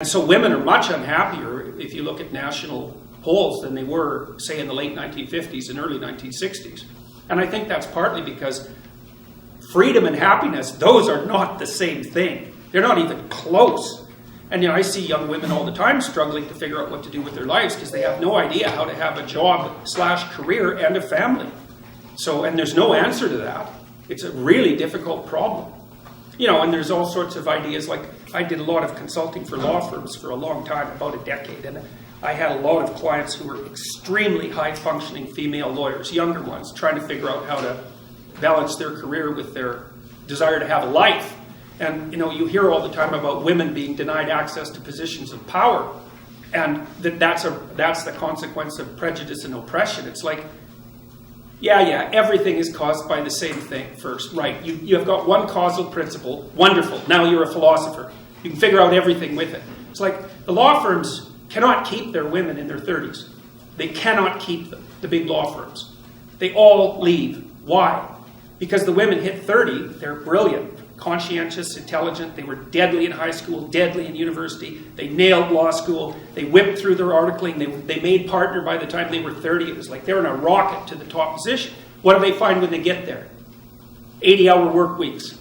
And so women are much unhappier, if you look at national polls, than they were, say, in the late 1950s and early 1960s. And I think that's partly because freedom and happiness, those are not the same thing. They're not even close. And I see young women all the time struggling to figure out what to do with their lives because they have no idea how to have a job/career and a family. So, and there's no answer to that. It's a really difficult problem. And there's all sorts of ideas. Like, I did a lot of consulting for law firms for a long time, about a decade, and I had a lot of clients who were extremely high-functioning female lawyers, younger ones, trying to figure out how to balance their career with their desire to have a life. And, you hear all the time about women being denied access to positions of power, and that's the consequence of prejudice and oppression. It's like, yeah, everything is caused by the same thing first. Right, you have got one causal principle. Wonderful. Now you're a philosopher. You can figure out everything with it. It's like the law firms cannot keep their women in their 30s. They cannot keep them, the big law firms. They all leave. Why? Because the women hit 30, they're brilliant, conscientious, intelligent. They were deadly in high school, deadly in university. They nailed law school. They whipped through their articling. They made partner by the time they were 30. It was like they were in a rocket to the top position. What do they find when they get there? 80-hour work weeks,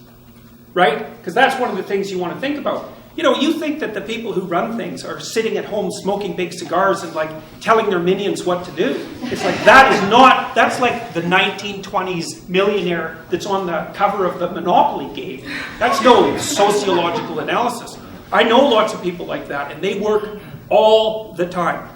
right? Because that's one of the things you want to think about. You think that the people who run things are sitting at home smoking big cigars and telling their minions what to do. It's like that's like the 1920s millionaire that's on the cover of the Monopoly game. That's no sociological analysis. I know lots of people like that, and they work all the time,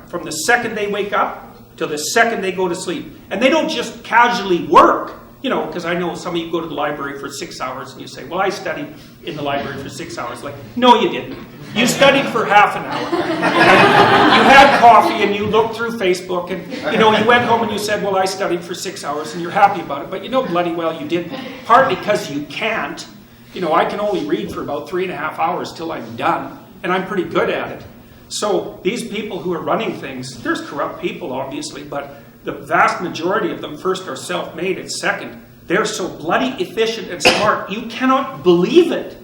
from the second they wake up till the second they go to sleep. And they don't just casually work. Because I know some of you go to the library for 6 hours and you say, well, I studied in the library for 6 hours. Like, no, you didn't. You studied for half an hour. And you had coffee and you looked through Facebook and, you went home and you said, well, I studied for 6 hours and you're happy about it. But bloody well you didn't. Partly because you can't. I can only read for about 3.5 hours till I'm done. And I'm pretty good at it. So these people who are running things, there's corrupt people, obviously, but the vast majority of them, first, are self-made, and second, they're so bloody efficient and smart, you cannot believe it.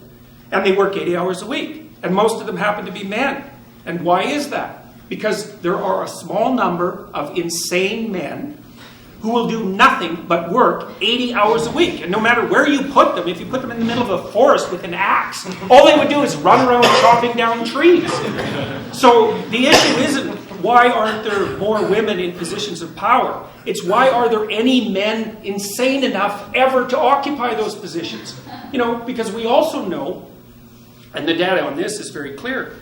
And they work 80 hours a week. And most of them happen to be men. And why is that? Because there are a small number of insane men who will do nothing but work 80 hours a week. And no matter where you put them, if you put them in the middle of a forest with an axe, all they would do is run around chopping down trees. So the issue isn't, why aren't there more women in positions of power? It's, why are there any men insane enough ever to occupy those positions? Because we also know, and the data on this is very clear,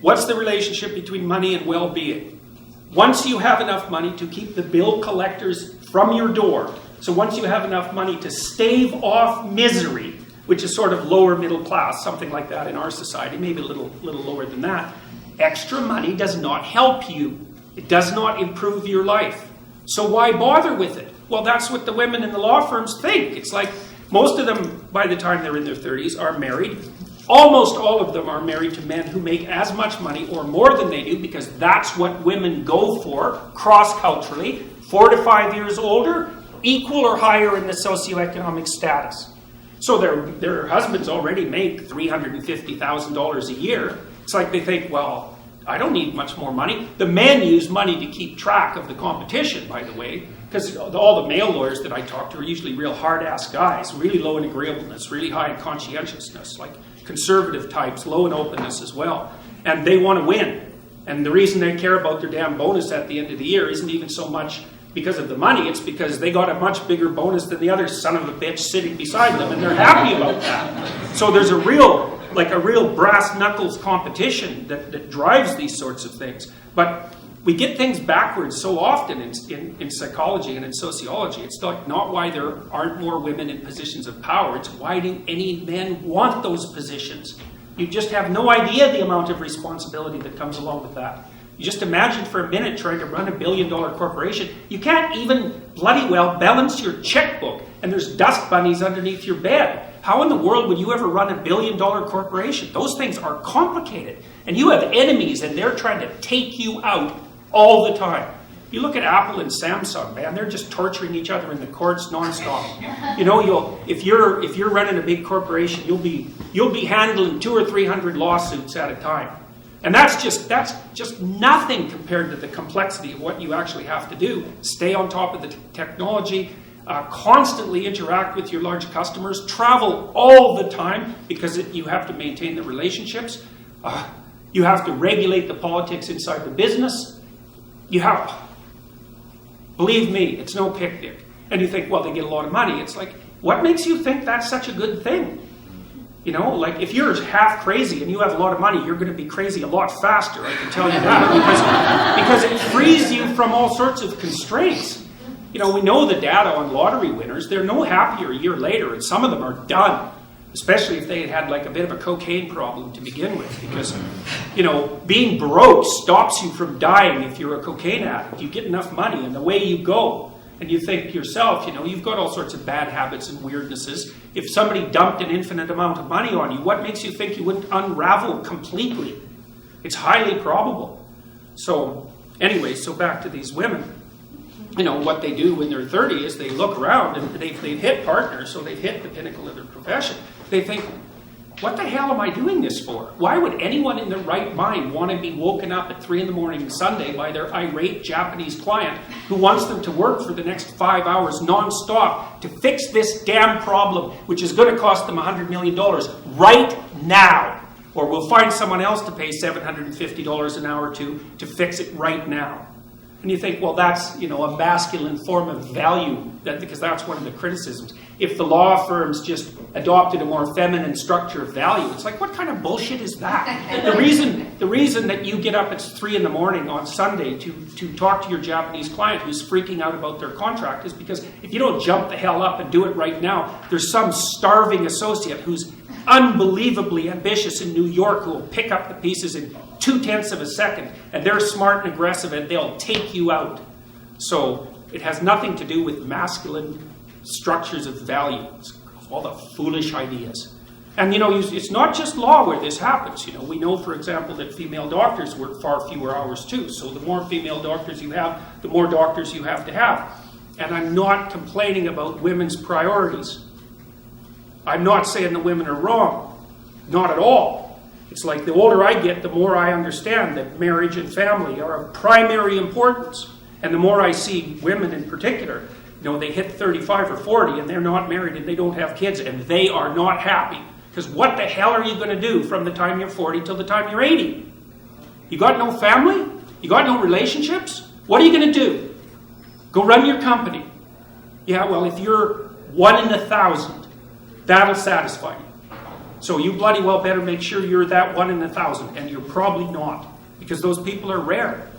what's the relationship between money and well-being? Once you have enough money to keep the bill collectors from your door, so once you have enough money to stave off misery, which is sort of lower middle class, something like that in our society, maybe a little lower than that, extra money does not help you. It does not improve your life. So why bother with it? Well, that's what the women in the law firms think. It's like most of them, by the time they're in their 30s, are married. Almost all of them are married to men who make as much money or more than they do, because that's what women go for cross-culturally. 4 to 5 years older, equal or higher in the socioeconomic status. So their husbands already make $350,000 a year. It's like they think, well, I don't need much more money. The men use money to keep track of the competition, by the way, because all the male lawyers that I talk to are usually real hard-ass guys, really low in agreeableness, really high in conscientiousness, like conservative types, low in openness as well. And they want to win. And the reason they care about their damn bonus at the end of the year isn't even so much because of the money, it's because they got a much bigger bonus than the other son of a bitch sitting beside them, and they're happy about that. So there's a real brass knuckles competition that drives these sorts of things. But we get things backwards so often in psychology and in sociology. It's not why there aren't more women in positions of power. It's, why do any men want those positions? You just have no idea the amount of responsibility that comes along with that. You just imagine for a minute trying to run a billion-dollar corporation. You can't even bloody well balance your checkbook, and there's dust bunnies underneath your bed. How in the world would you ever run a billion-dollar corporation? Those things are complicated. And you have enemies, and they're trying to take you out all the time. You look at Apple and Samsung, man, they're just torturing each other in the courts nonstop. You know, if you're running a big corporation, you'll be handling 200 or 300 lawsuits at a time. And that's just nothing compared to the complexity of what you actually have to do. Stay on top of the technology, constantly interact with your large customers, travel all the time because you have to maintain the relationships. You have to regulate the politics inside the business. Believe me, it's no picnic. And you think, well, they get a lot of money. It's like, what makes you think that's such a good thing? You know, like if you're half crazy and you have a lot of money, you're going to be crazy a lot faster, I can tell you that. Because it frees you from all sorts of constraints. You know, we know the data on lottery winners. They're no happier a year later, and some of them are done. Especially if they had like a bit of a cocaine problem to begin with. Because, you know, being broke stops you from dying if you're a cocaine addict. You get enough money and away you go. And you think to yourself, you know, you've got all sorts of bad habits and weirdnesses. If somebody dumped an infinite amount of money on you, what makes you think you wouldn't unravel completely? It's highly probable. So, anyway, so back to these women. You know, what they do when they're 30 is they look around and they've hit partners, so they've hit the pinnacle of their profession. They think, what the hell am I doing this for? Why would anyone in their right mind want to be woken up at 3 a.m. Sunday by their irate Japanese client who wants them to work for the next 5 hours non-stop to fix this damn problem, which is going to cost them $100 million right now? Or we'll find someone else to pay $750 an hour to fix it right now. And you think, well, that's, you know, a masculine form of value, because that's one of the criticisms. If the law firms just adopted a more feminine structure of value, it's like, what kind of bullshit is that? The reason that you get up at 3 a.m. on Sunday to talk to your Japanese client who's freaking out about their contract is because if you don't jump the hell up and do it right now, there's some starving associate who's unbelievably ambitious in New York who will pick up the pieces in 0.2 of a second, and they're smart and aggressive, and they'll take you out. So it has nothing to do with masculine structures of value. It's all the foolish ideas. And, you know, it's not just law where this happens. You know, we know, for example, that female doctors work far fewer hours too. So the more female doctors you have, the more doctors you have to have. And I'm not complaining about women's priorities. I'm not saying the women are wrong. Not at all. It's like the older I get, the more I understand that marriage and family are of primary importance. And the more I see women in particular, you know, they hit 35 or 40 and they're not married and they don't have kids and they are not happy. Because what the hell are you going to do from the time you're 40 till the time you're 80? You got no family? You got no relationships? What are you going to do? Go run your company. Yeah, well, if you're 1 in 1,000, that'll satisfy you. So you bloody well better make sure you're that 1 in 1,000, and you're probably not, because those people are rare.